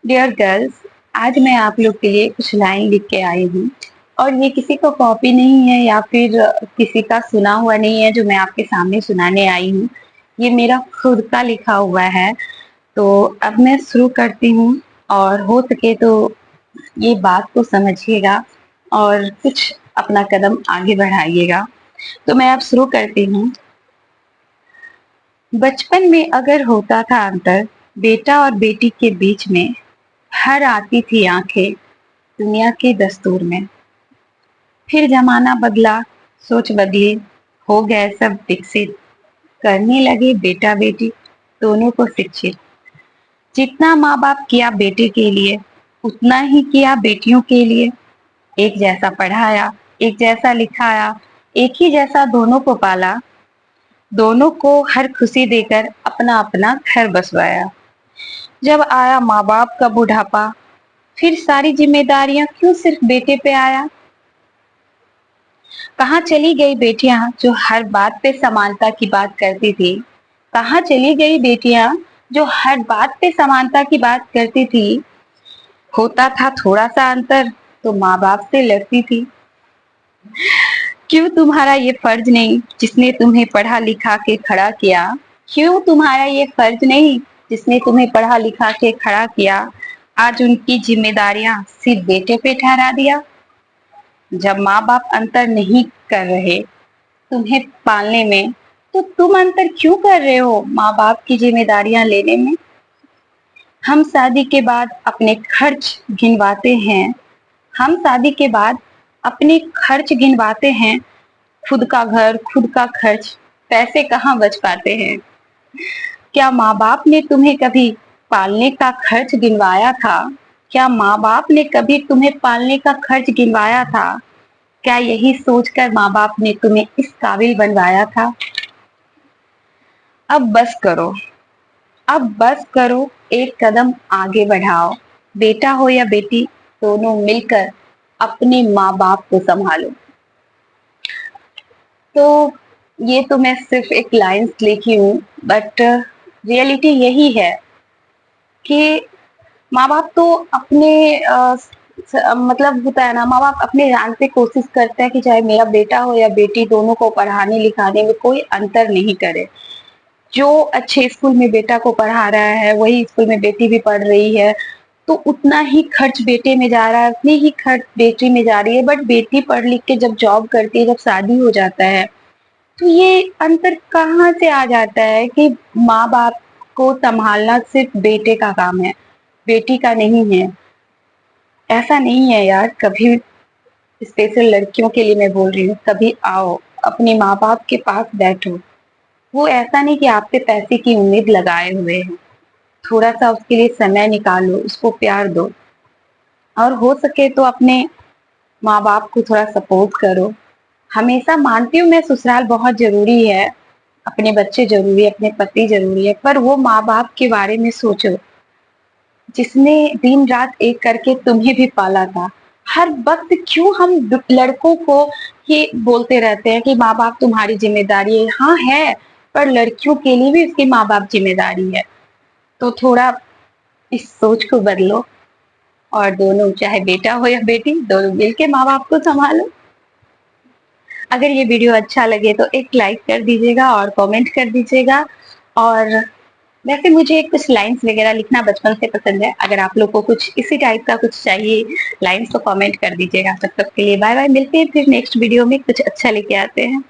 Dear girls, आज मैं आप लोग के लिए कुछ लाइन लिख के आई हूँ। और ये किसी को कॉपी नहीं है या फिर किसी का सुना हुआ नहीं है जो मैं आपके सामने सुनाने आई हूँ। ये मेरा खुद का लिखा हुआ है। तो अब मैं शुरू करती हूँ, और हो सके तो ये बात को समझिएगा और कुछ अपना कदम आगे बढ़ाइएगा। तो मैं अब शुरू करती हूँ। बचपन में अगर होता था अंतर बेटा और बेटी के बीच में, हर आती थी आंखें दुनिया के दस्तूर में। फिर जमाना बदला, सोच बदली, हो गए सब विकसित, करने लगे बेटा बेटी दोनों को शिक्षित। जितना माँ बाप किया बेटे के लिए, उतना ही किया बेटियों के लिए। एक जैसा पढ़ाया, एक जैसा लिखाया, एक ही जैसा दोनों को पाला, दोनों को हर खुशी देकर अपना अपना घर बसवाया। जब आया माँ बाप का बुढ़ापा, फिर सारी जिम्मेदारियां क्यों सिर्फ बेटे पे आया। कहाँ चली गई बेटियां जो हर बात पे समानता की बात करती थी। कहाँ चली गई बेटियां जो हर बात पे समानता की बात करती थी। होता था थोड़ा सा अंतर तो माँ बाप से लड़ती थी। क्यों तुम्हारा ये फर्ज नहीं जिसने तुम्हें पढ़ा लिखा के खड़ा किया। क्यों तुम्हारा ये फर्ज नहीं जिसने तुम्हें पढ़ा लिखा के खड़ा किया। आज उनकी जिम्मेदारियां सिर्फ बेटे पे ठहरा दिया। जब माँ बाप अंतर नहीं कर रहे तुम्हें पालने में, तो तुम अंतर क्यों कर रहे हो माँ बाप की जिम्मेदारियां लेने में। हम शादी के बाद अपने खर्च गिनवाते हैं। हम शादी के बाद अपने खर्च गिनवाते हैं। खुद का घर, खुद का खर्च, पैसे कहाँ बच पाते हैं। क्या माँ बाप ने तुम्हें कभी पालने का खर्च गिनवाया था। क्या माँ बाप ने कभी तुम्हें पालने का खर्च गिनवाया था। क्या यही सोचकर माँ बाप ने तुम्हें इस काबिल बनवाया था। अब बस करो, अब बस करो, एक कदम आगे बढ़ाओ। बेटा हो या बेटी, दोनों मिलकर अपने माँ बाप को संभालो। तो ये तो मैं सिर्फ एक लाइंस लिखी हूँ, बट रियलिटी यही है कि माँ बाप तो अपने मतलब होता है ना, माँ बाप अपने जान से कोशिश करते हैं कि चाहे मेरा बेटा हो या बेटी, दोनों को पढ़ाने लिखाने में कोई अंतर नहीं करे। जो अच्छे स्कूल में बेटा को पढ़ा रहा है वही स्कूल में बेटी भी पढ़ रही है, तो उतना ही खर्च बेटे में जा रहा है, उतनी ही खर्च बेटी में जा रही है। बट बेटी पढ़ लिख के जब जॉब करती है, जब शादी हो जाता है, तो ये अंतर कहाँ से आ जाता है कि माँ बाप को संभालना सिर्फ बेटे का काम है, बेटी का नहीं है। ऐसा नहीं है यार, कभी स्पेशल लड़कियों के लिए मैं बोल रही हूँ, कभी आओ अपने माँ बाप के पास बैठो। वो ऐसा नहीं कि आप पे पैसे की उम्मीद लगाए हुए हैं। थोड़ा सा उसके लिए समय निकालो, उसको प्यार दो, और हो सके तो अपने माँ बाप को थोड़ा सपोर्ट करो। हमेशा मानती हूँ मैं, ससुराल बहुत जरूरी है, अपने बच्चे जरूरी है, अपने पति जरूरी है, पर वो माँ बाप के बारे में सोचो जिसने दिन रात एक करके तुम्हें भी पाला था। हर वक्त क्यों हम लड़कों को ये बोलते रहते हैं कि माँ बाप तुम्हारी जिम्मेदारी है। हाँ है, पर लड़कियों के लिए भी उसके माँ बाप जिम्मेदारी है। तो थोड़ा इस सोच को बदलो, और दोनों, चाहे बेटा हो या बेटी, दोनों मिलके माँ बाप को संभालो। अगर ये वीडियो अच्छा लगे तो एक लाइक कर दीजिएगा और कमेंट कर दीजिएगा। और वैसे मुझे कुछ लाइंस वगैरह लिखना बचपन से पसंद है। अगर आप लोग को कुछ इसी टाइप का कुछ चाहिए लाइंस, तो कमेंट कर दीजिएगा। तब तक के लिए बाय बाय, मिलते हैं फिर नेक्स्ट वीडियो में, कुछ अच्छा लेके आते हैं।